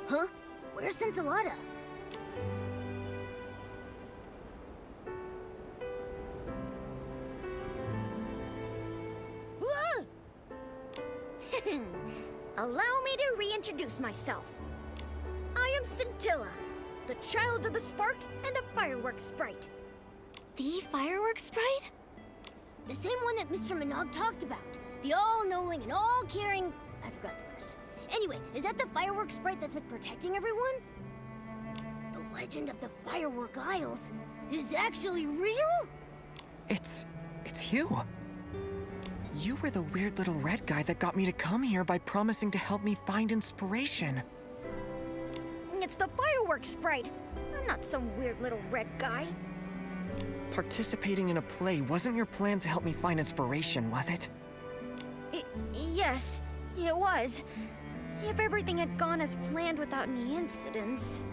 Huh? Where's Enchilada? Whoa! Allow me to reintroduce myself. I am Scintilla, the child of the spark and the fireworks sprite. The fireworks sprite? The same one that Mr. Minogue talked about. The all-knowing and all-caring... I forgot the rest. Anyway, is that the fireworks sprite that's been protecting everyone? The legend of the Firework Isles is actually real? It's you. You were the weird little red guy that got me to come here by promising to help me find inspiration. It's the fireworks sprite. I'm not some weird little red guy. Participating in a play wasn't your plan to help me find inspiration, was it? Yes, it was. If everything had gone as planned without any incidents.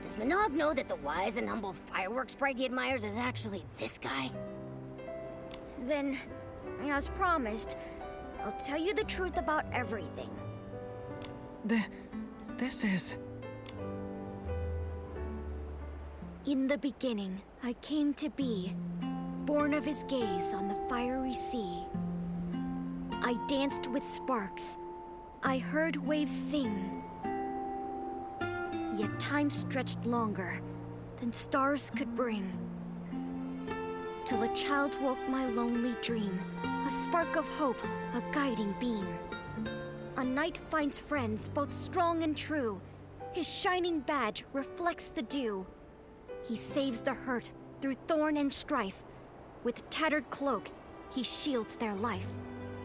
Does Minogue know that the wise and humble fireworks sprite he admires is actually this guy? Then, as promised, I'll tell you the truth about everything. This is... In the beginning, I came to be, born of his gaze on the fiery sea. I danced with sparks. I heard waves sing. Yet time stretched longer than stars could bring. Till a child woke my lonely dream, a spark of hope, a guiding beam. A knight finds friends both strong and true. His shining badge reflects the dew. He saves the hurt through thorn and strife. With tattered cloak, he shields their life.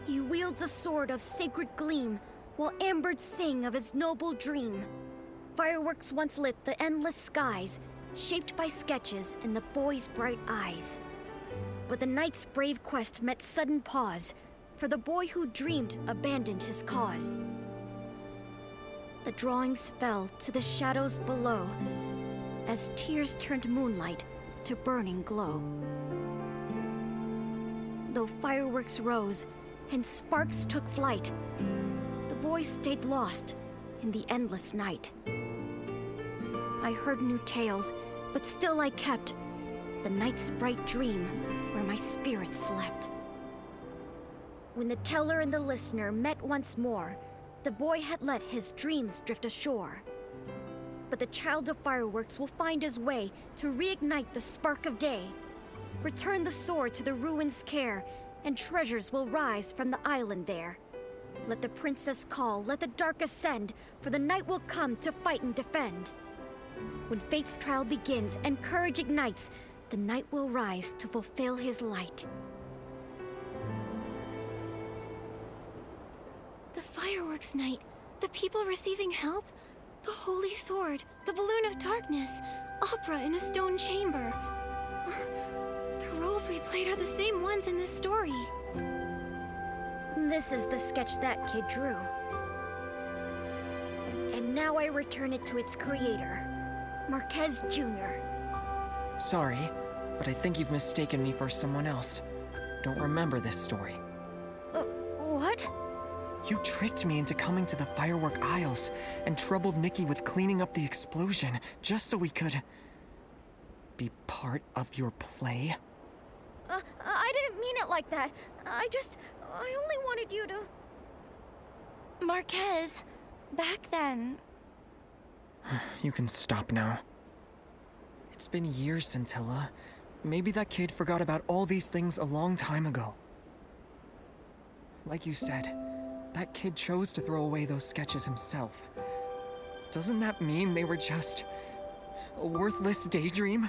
He wields a sword of sacred gleam, while ambers sing of his noble dream. Fireworks once lit the endless skies, shaped by sketches in the boy's bright eyes. But the knight's brave quest met sudden pause, for the boy who dreamed abandoned his cause. The drawings fell to the shadows below, as tears turned moonlight to burning glow. Though fireworks rose and sparks took flight, the boy stayed lost in the endless night. I heard new tales, but still I kept the night's bright dream where my spirit slept. When the teller and the listener met once more, the boy had let his dreams drift ashore. But the child of fireworks will find his way to reignite the spark of day. Return the sword to the ruins' care, and treasures will rise from the island there. Let the princess call, let the dark ascend, for the night will come to fight and defend. When fate's trial begins and courage ignites, the night will rise to fulfill his light. The fireworks night, the people receiving help, the holy sword, the balloon of darkness, opera in a stone chamber. The roles we played are the same ones in this story. This is the sketch that kid drew. And now I return it to its creator, Marquez Jr. Sorry, but I think you've mistaken me for someone else. Don't remember this story. What? You tricked me into coming to the firework aisles and troubled Nikki with cleaning up the explosion just so we could be part of your play? I didn't mean it like that. I only wanted you to... Marquez, back then. You can stop now. It's been years, Scintilla. Maybe that kid forgot about all these things a long time ago. Like you said, that kid chose to throw away those sketches himself. Doesn't that mean they were just a worthless daydream?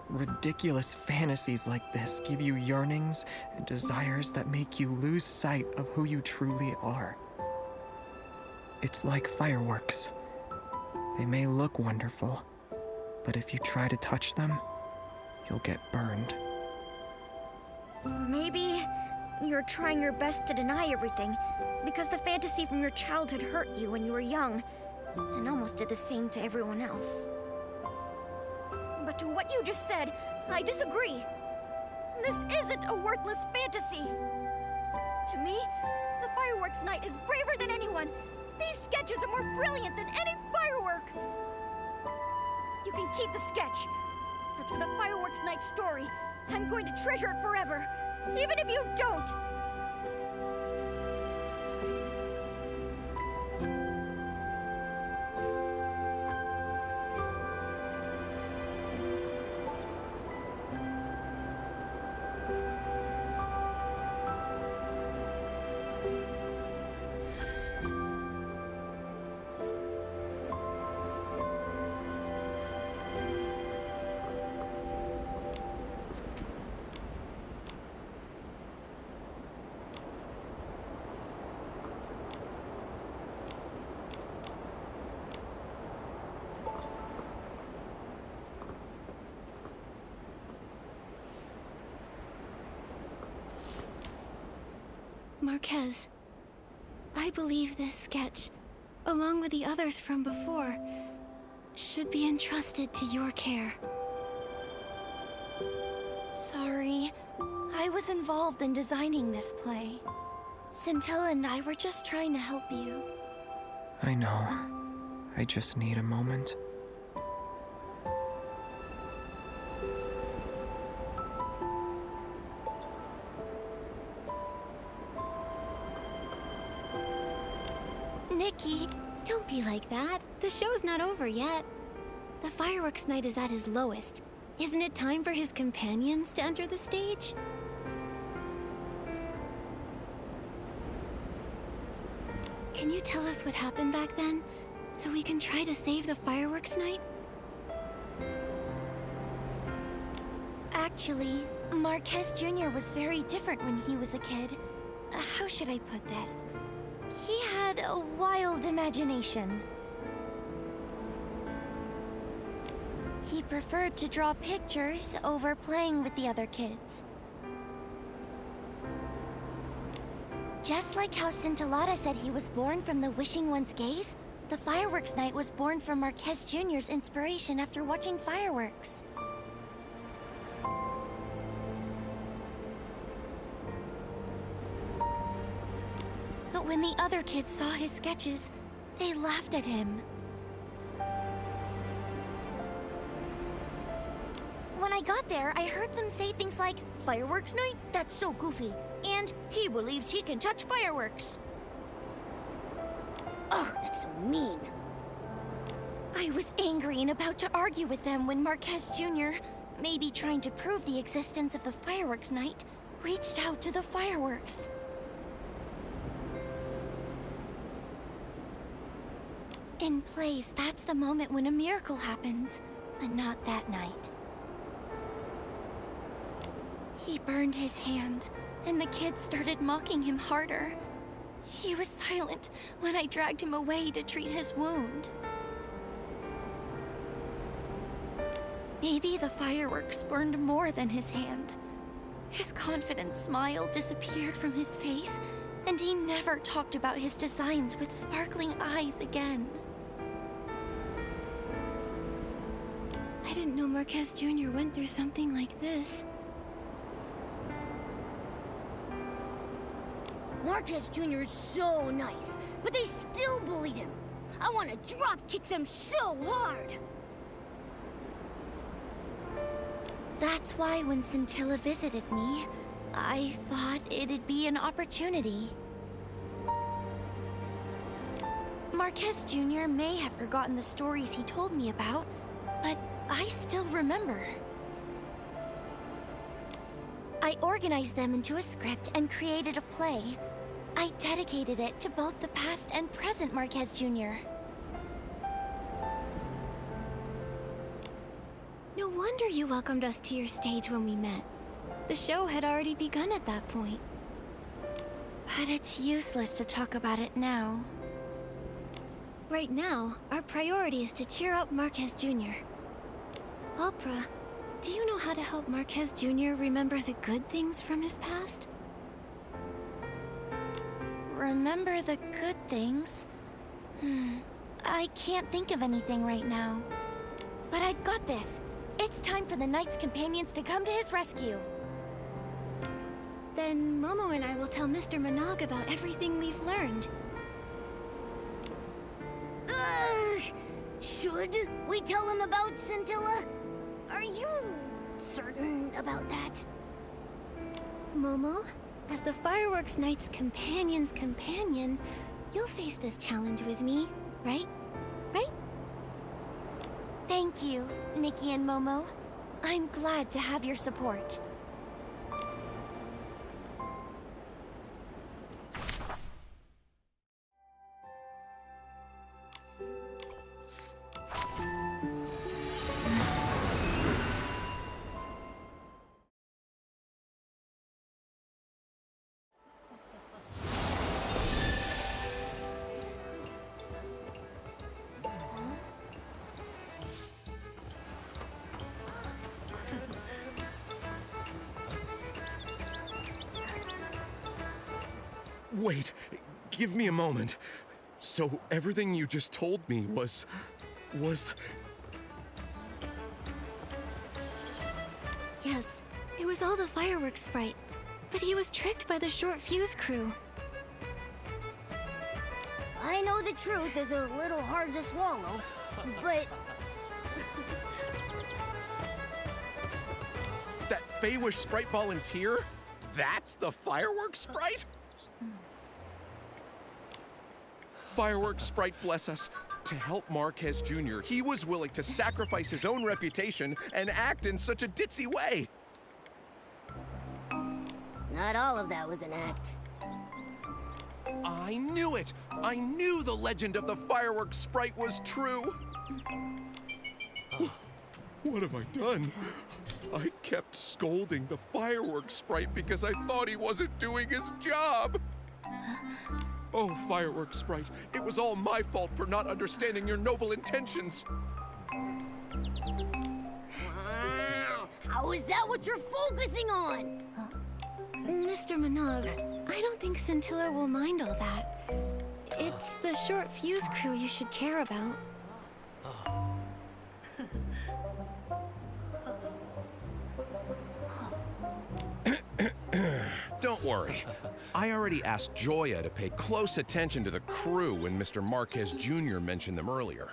Ridiculous fantasies like this give you yearnings and desires that make you lose sight of who you truly are. It's like fireworks. They may look wonderful, but if you try to touch them, you'll get burned. Maybe you're trying your best to deny everything, because the fantasy from your childhood hurt you when you were young, and almost did the same to everyone else. But to what you just said, I disagree. This isn't a worthless fantasy. To me, the fireworks night is braver than anyone. These sketches are more brilliant than any firework. You can keep the sketch. As for the fireworks night story, I'm going to treasure it forever, even if you don't. Marquez, I believe this sketch, along with the others from before, should be entrusted to your care. Sorry, I was involved in designing this play. Scintilla and I were just trying to help you. I know. I just need a moment. Nikki, don't be like that. The show's not over yet. The fireworks night is at his lowest. Isn't it time for his companions to enter the stage? Can you tell us what happened back then, so we can try to save the fireworks night? Actually, Marquez Jr. was very different when he was a kid. How should I put this? He had a wild imagination. He preferred to draw pictures over playing with the other kids. Just like how Scintillata said he was born from the Wishing One's gaze, the fireworks night was born from Marquez Jr.'s inspiration after watching fireworks. But when the other kids saw his sketches, they laughed at him. When I got there, I heard them say things like, "Fireworks night? That's so goofy." And, "He believes he can touch fireworks." Ugh, that's so mean. I was angry and about to argue with them when Marquez Jr., maybe trying to prove the existence of the fireworks night, reached out to the fireworks. In plays, that's the moment when a miracle happens, but not that night. He burned his hand, and the kids started mocking him harder. He was silent when I dragged him away to treat his wound. Maybe the fireworks burned more than his hand. His confident smile disappeared from his face, and he never talked about his designs with sparkling eyes again. I didn't know Marquez Jr. went through something like this. Marquez Jr. is so nice, but they still bullied him. I want to drop kick them so hard. That's why when Scintilla visited me, I thought it'd be an opportunity. Marquez Jr. may have forgotten the stories he told me about, but I still remember. I organized them into a script and created a play. I dedicated it to both the past and present Marquez Jr. No wonder you welcomed us to your stage when we met. The show had already begun at that point. But it's useless to talk about it now. Right now, our priority is to cheer up Marquez Jr. Opera, do you know how to help Marquez Jr. remember the good things from his past? Remember the good things? I can't think of anything right now. But I've got this. It's time for the Knight's companions to come to his rescue. Then Momo and I will tell Mr. Minogue about everything we've learned. Should we tell him about Scintilla? Are you certain about that? Momo, as the Fireworks Knight's companion's companion, you'll face this challenge with me, right? Right? Thank you, Nikki and Momo. I'm glad to have your support. Wait, give me a moment. So everything you just told me was... Yes, it was all the fireworks sprite. But he was tricked by the short fuse crew. I know the truth is a little hard to swallow, but... That Feywish sprite volunteer? That's the fireworks sprite? Fireworks sprite, bless us. To help Marquez Jr., he was willing to sacrifice his own reputation and act in such a ditzy way. Not all of that was an act. I knew it! I knew the legend of the fireworks sprite was true! What have I done? I kept scolding the fireworks sprite because I thought he wasn't doing his job! Oh, fireworks sprite, it was all my fault for not understanding your noble intentions! How is that what you're focusing on? Mr. Minogue, I don't think Scintilla will mind all that. It's the short fuse crew you should care about. Don't worry. I already asked Joya to pay close attention to the crew when Mr. Marquez Jr. mentioned them earlier.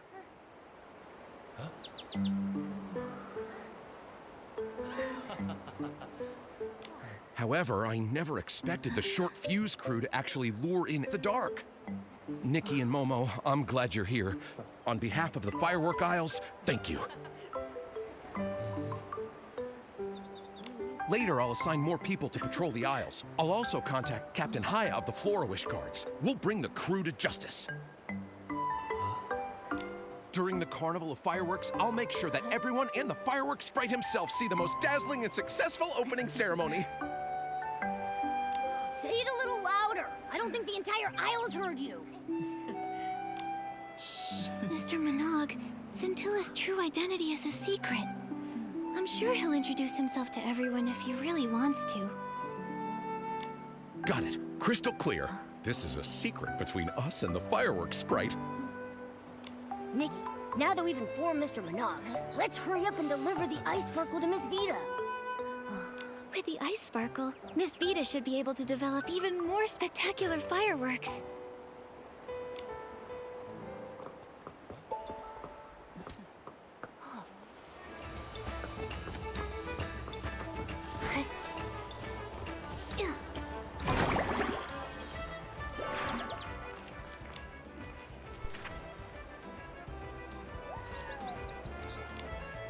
However, I never expected the short fuse crew to actually lure in the dark. Nikki and Momo, I'm glad you're here. On behalf of the Firework Isles, thank you. Later, I'll assign more people to patrol the Isles. I'll also contact Captain Haya of the Flora-Wish Guards. We'll bring the crew to justice. During the Carnival of Fireworks, I'll make sure that everyone and the fireworks sprite himself see the most dazzling and successful opening ceremony. Say it a little louder. I don't think the entire Isles heard you. Shh, Mr. Minogue. Scintilla's true identity is a secret. I'm I'm sure he'll introduce himself to everyone if he really wants to. Got it. Crystal clear. This is a secret between us and the fireworks sprite. Nikki, now that we've informed Mr. Minogue, let's hurry up and deliver the ice sparkle to Miss Vita. With the ice sparkle, Miss Vita should be able to develop even more spectacular fireworks.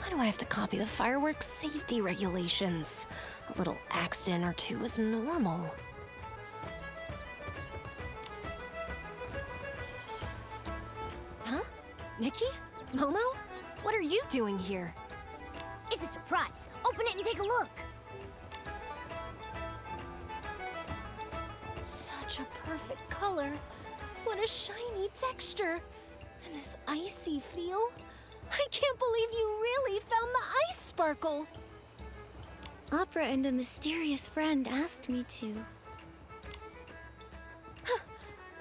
Why do I have to copy the fireworks safety regulations? A little accident or two is normal. Huh? Nikki? Momo? What are you doing here? It's a surprise. Open it and take a look. Such a perfect color. What a shiny texture. And this icy feel. I can't believe you really found the ice sparkle. Opera and a mysterious friend asked me to.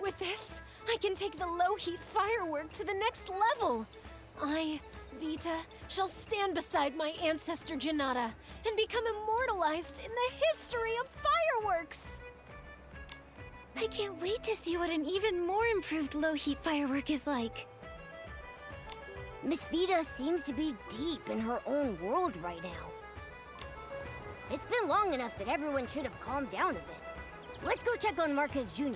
With this, I can take the low-heat firework to the next level. I, Vita, shall stand beside my ancestor Janata and become immortalized in the history of fireworks. I can't wait to see what an even more improved low-heat firework is like. Miss Vita seems to be deep in her own world right now. It's been long enough that everyone should have calmed down a bit. Let's go check on Marquez Jr.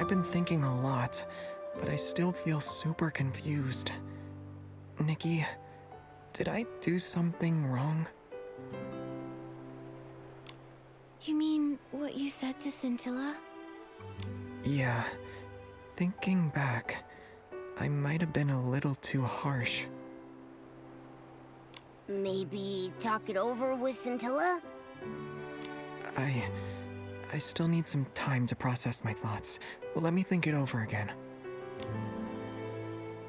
I've been thinking a lot, but I still feel super confused. Nikki, did I do something wrong? You mean what you said to Scintilla? Yeah. Thinking back, I might have been a little too harsh. Maybe talk it over with Scintilla? I still need some time to process my thoughts. Let me think it over again.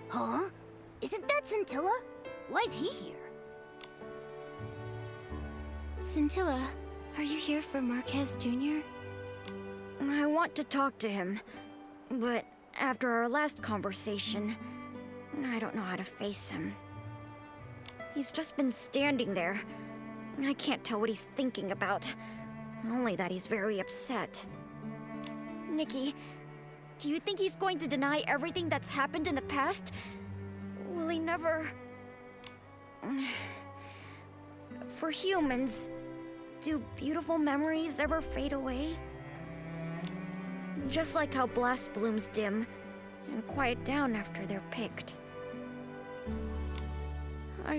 Huh? Isn't that Scintilla? Why's he here? Scintilla, are you here for Marquez Jr.? I want to talk to him, but after our last conversation, I don't know how to face him. He's just been standing there. I can't tell what he's thinking about, only that he's very upset. Nikki, do you think he's going to deny everything that's happened in the past? Will he never... For humans, do beautiful memories ever fade away? Just like how blast blooms dim and quiet down after they're picked. I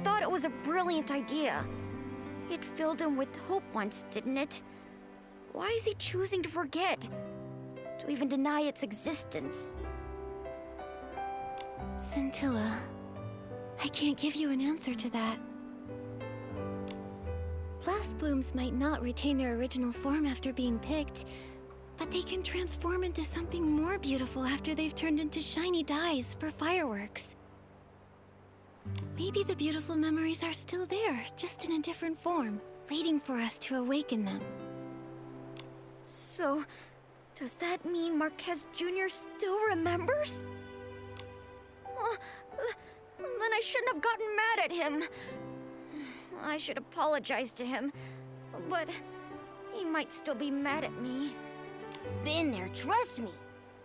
thought it was a brilliant idea. It filled him with hope once, didn't it? Why is he choosing to forget? To even deny its existence? Scintilla, I can't give you an answer to that. Blast blooms might not retain their original form after being picked, but they can transform into something more beautiful after they've turned into shiny dyes for fireworks. Maybe the beautiful memories are still there, just in a different form, waiting for us to awaken them. So, does that mean Marquez Jr. still remembers? Then I shouldn't have gotten mad at him. I should apologize to him, but he might still be mad at me. Been there, trust me.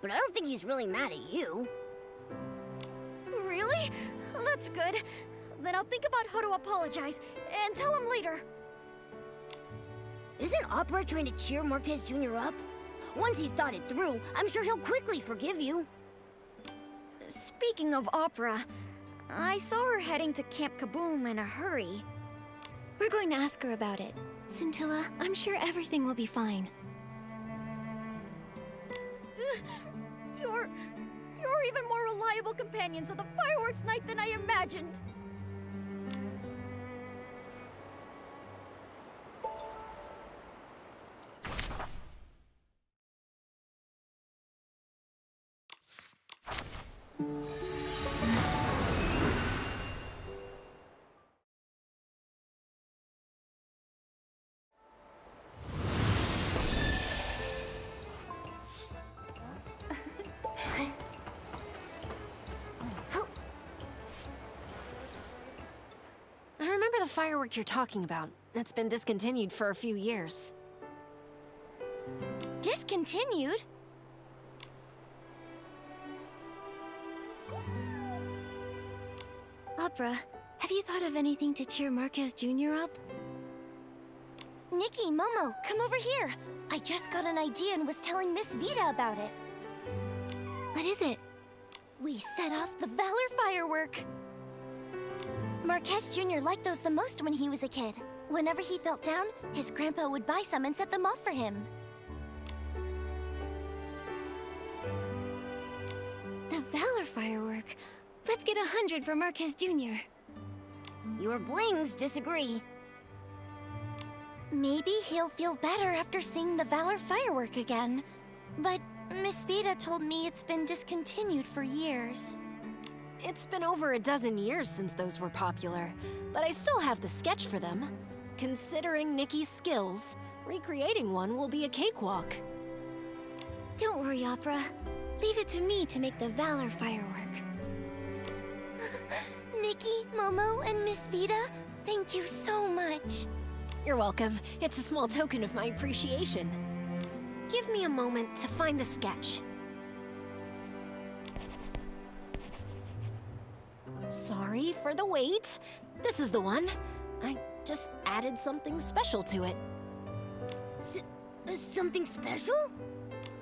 But I don't think he's really mad at you. Really? That's good. Then I'll think about how to apologize and tell him later. Isn't Opera trying to cheer Marquez Jr. up? Once he's thought it through, I'm sure he'll quickly forgive you. Speaking of Opera, I saw her heading to Camp Kaboom in a hurry. We're going to ask her about it. Scintilla, I'm sure everything will be fine. You're even more reliable companions of the fireworks night than I imagined. I remember the firework you're talking about. It's been discontinued for a few years. Discontinued? Opera, have you thought of anything to cheer Marquez Jr. up? Nikki, Momo, come over here. I just got an idea and was telling Miss Vita about it. What is it? We set off the Valor firework. Marquez Jr. liked those the most when he was a kid. Whenever he felt down, his grandpa would buy some and set them off for him. The Valor firework. Let's get 100 for Marquez Jr. Your blings disagree. Maybe he'll feel better after seeing the Valor firework again. But Miss Vita told me it's been discontinued for years. It's been over a dozen years since those were popular, but I still have the sketch for them. Considering Nikki's skills, recreating one will be a cakewalk. Don't worry, Opera. Leave it to me to make the Valor firework. Nikki, Momo, and Miss Vita, thank you so much. You're welcome. It's a small token of my appreciation. Give me a moment to find the sketch. Sorry for the wait. This is the one. I just added something special to it. Something special?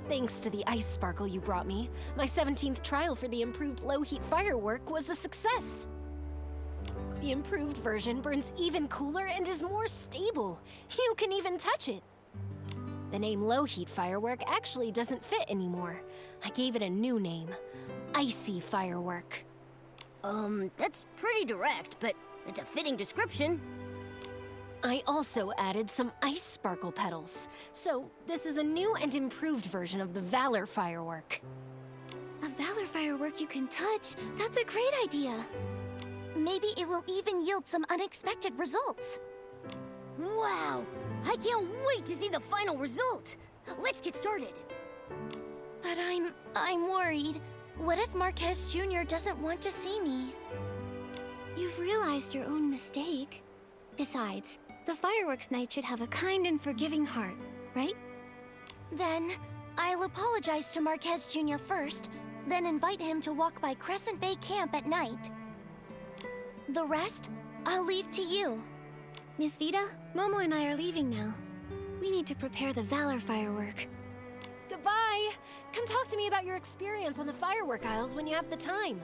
Thanks to the ice sparkle you brought me, my 17th trial for the improved low-heat firework was a success. The improved version burns even cooler and is more stable. You can even touch it. The name low-heat firework actually doesn't fit anymore. I gave it a new name, Icy Firework. That's pretty direct, but it's a fitting description. I also added some ice sparkle petals. So this is a new and improved version of the Valor Firework. A Valor firework you can touch? That's a great idea. Maybe it will even yield some unexpected results. Wow! I can't wait to see the final result! Let's get started! But I'm worried. What if Marquez Jr. doesn't want to see me? You've realized your own mistake. Besides, the fireworks night should have a kind and forgiving heart, right? Then, I'll apologize to Marquez Jr. first, then invite him to walk by Crescent Bay Camp at night. The rest, I'll leave to you. Miss Vita, Momo and I are leaving now. We need to prepare the Valor firework. Goodbye! Come talk to me about your experience on the firework aisles when you have the time.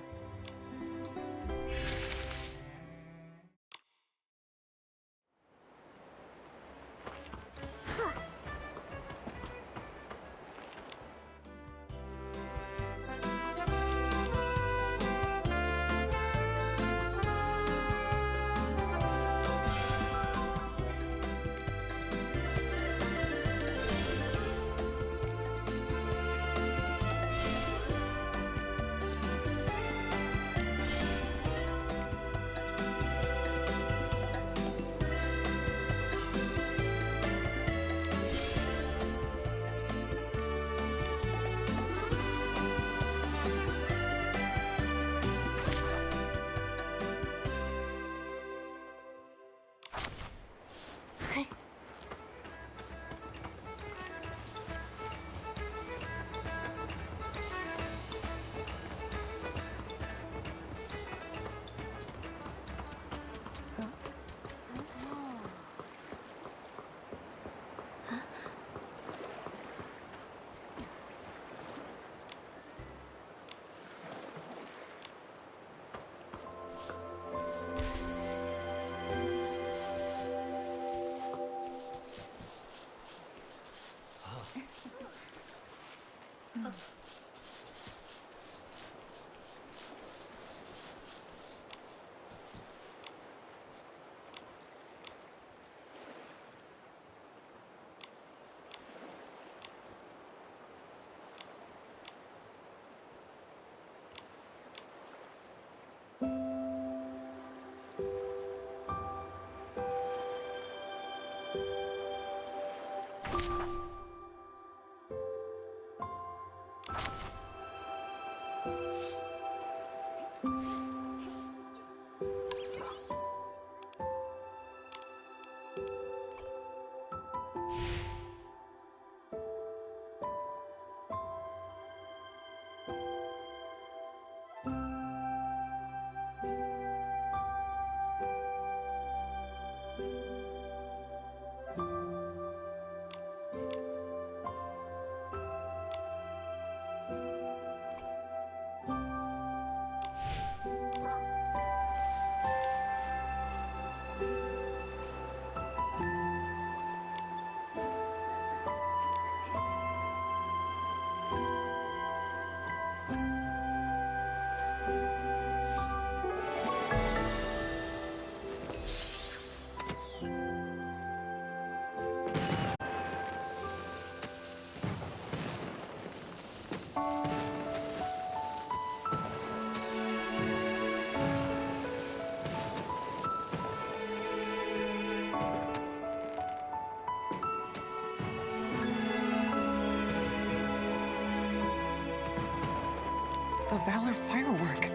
The Valor firework.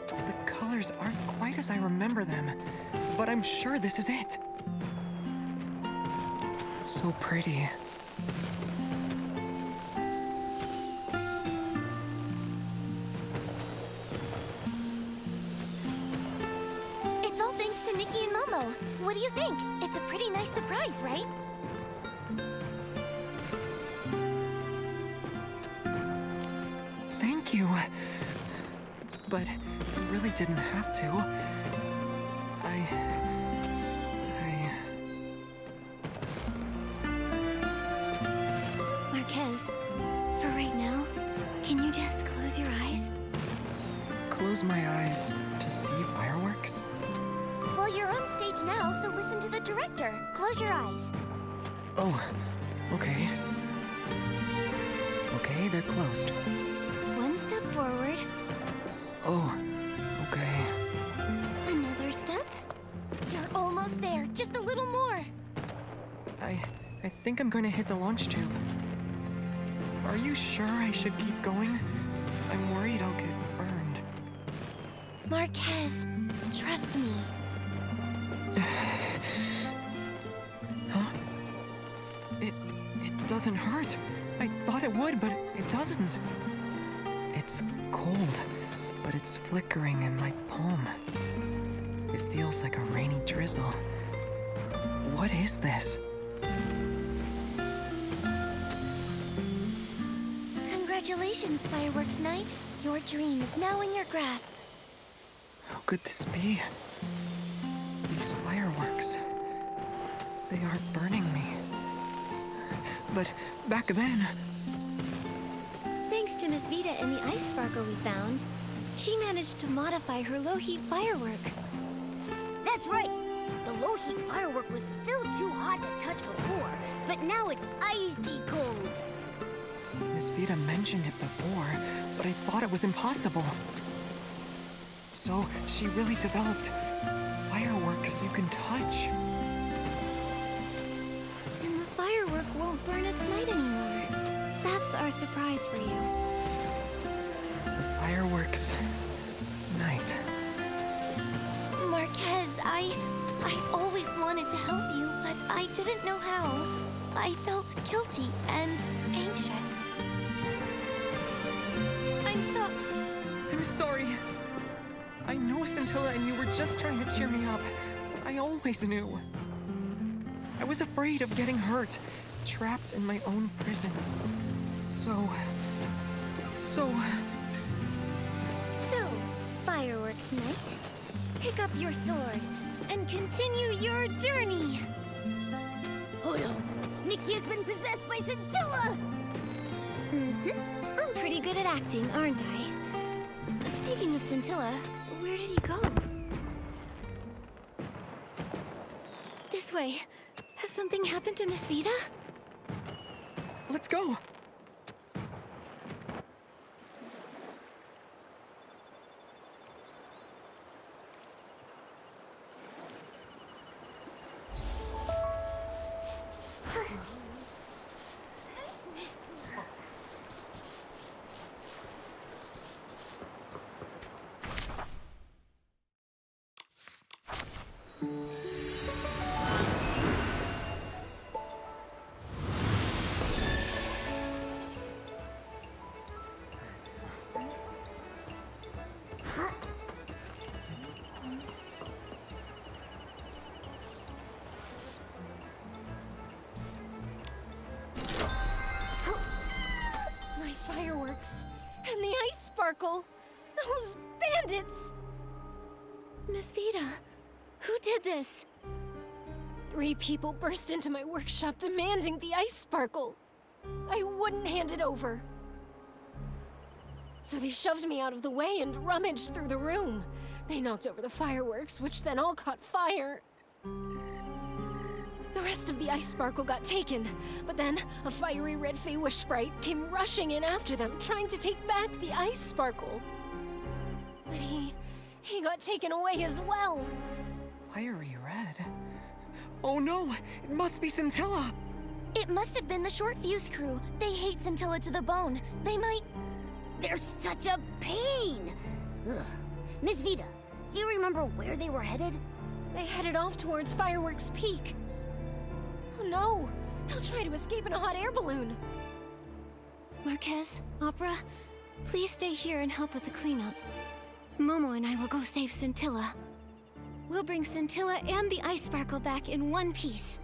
The colors aren't quite as I remember them, but I'm sure this is it. So pretty. It's all thanks to Nikki and Momo. What do you think? pretty nice surprise, right? Thank you. But you really didn't have to. Marquez, for right now, can you just close your eyes? Close my eyes to see fireworks? Well, you're on stage now, so listen to the director. Close your eyes. Oh, okay. Okay, they're closed. One step forward, Oh, okay. another step. You're almost there, just a little more. I think I'm going to hit the launch tube. Are you sure I should keep going? I'm worried I'll get burned. Marquez, trust me. Huh? It doesn't hurt. I thought it would, but it doesn't. It's cold, but it's flickering in my palm. It feels like a rainy drizzle. What is this? Congratulations, Fireworks Night. Your dream is now in your grasp. How could this be? These fireworks. They aren't burning me. But back then... Thanks to Miss Vita and the ice sparkle we found, she managed to modify her low-heat firework. That's right. The low-heat firework was still too hot to touch before, but now it's icy cold. Miss Vita mentioned it before, but I thought it was impossible. So she really developed fireworks you can touch. And the firework won't burn its night anymore. That's our surprise for you. The fireworks night. Marquez, I always wanted to help you, but I didn't know how. I felt guilty and anxious. I'm sorry. I know Scintilla and you were just trying to cheer me up. I always knew. I was afraid of getting hurt, trapped in my own prison. So, Fireworks Night, pick up your sword and continue your journey. Oh no! Nikki has been possessed by Scintilla! I'm pretty good at acting, aren't I? Speaking of Scintilla, where did he go? This way. Has something happened to Miss Vita? let's go. My fireworks and the ice sparkle. Those bandits! Miss Vita, who did this? 3 people burst into my workshop demanding the ice sparkle. I wouldn't hand it over. So they shoved me out of the way and rummaged through the room. They knocked over the fireworks, which then all caught fire. The rest of the ice sparkle got taken, but then a fiery red Feywish sprite came rushing in after them, trying to take back the ice sparkle. But he got taken away as well. Fiery red? Oh no! It must be Scintilla! It must have been the Short Fuse crew. They hate Scintilla to the bone. They might... They're such a pain! Ugh. Miss Vita, do you remember where they were headed? They headed off towards Fireworks Peak. Oh no! They'll try to escape in a hot air balloon. Marquez, Opera, please stay here and help with the cleanup. Momo and I will go save Scintilla. We'll bring Scintilla and the Ice Sparkle back in one piece.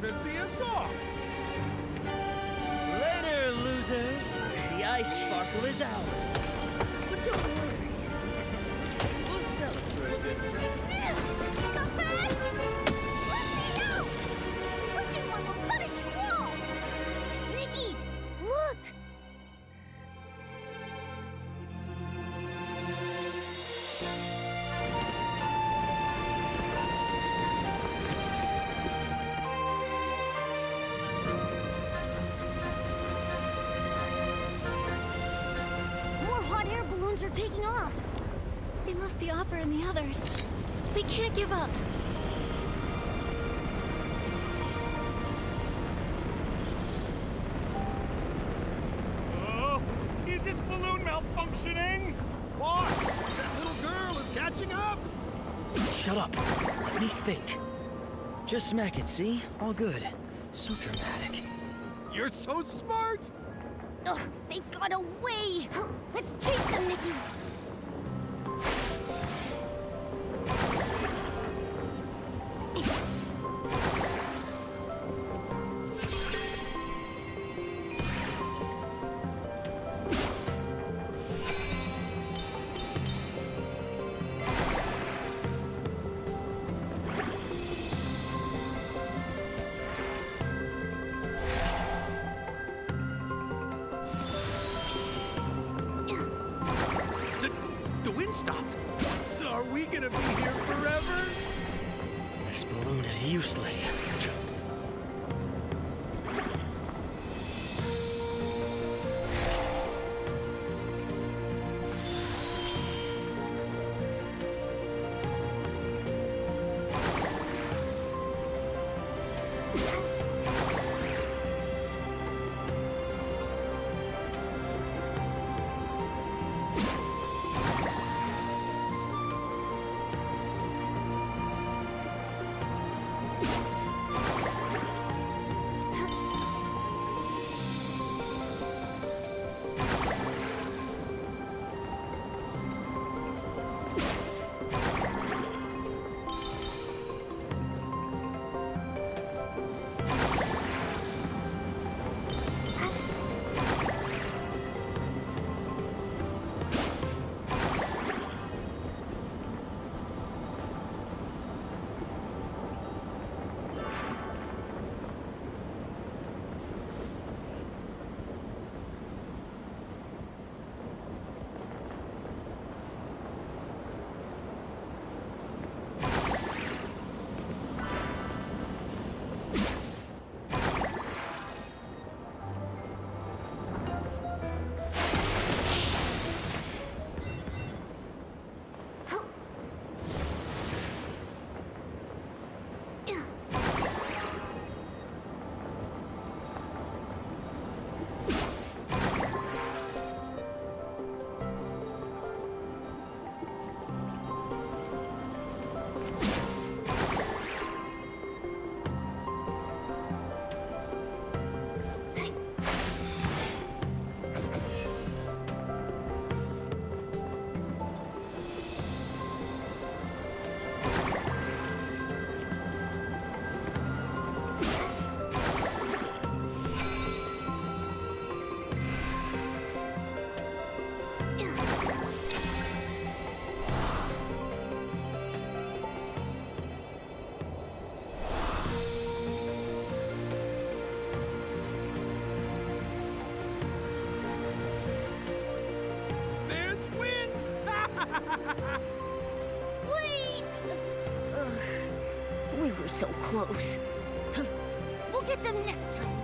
came to see us off. Later, losers. The ice sparkle is ours. But don't worry. We'll sell it for a good price. Come back! Let me out! Wishing one will punish you all! Nikki, look! More hot air balloons are taking off. It must be Opera and the others. We can't give up. Oh, is this balloon malfunctioning? Boss, that little girl is catching up. Shut up. Let me think. Just smack it, see? All good. So dramatic. You're so smart. Ugh, they got away! Let's chase them, Nikki! The wind stopped. Are we gonna be here forever? This balloon is useless. Wait! Ugh, we were so close. We'll get them next time.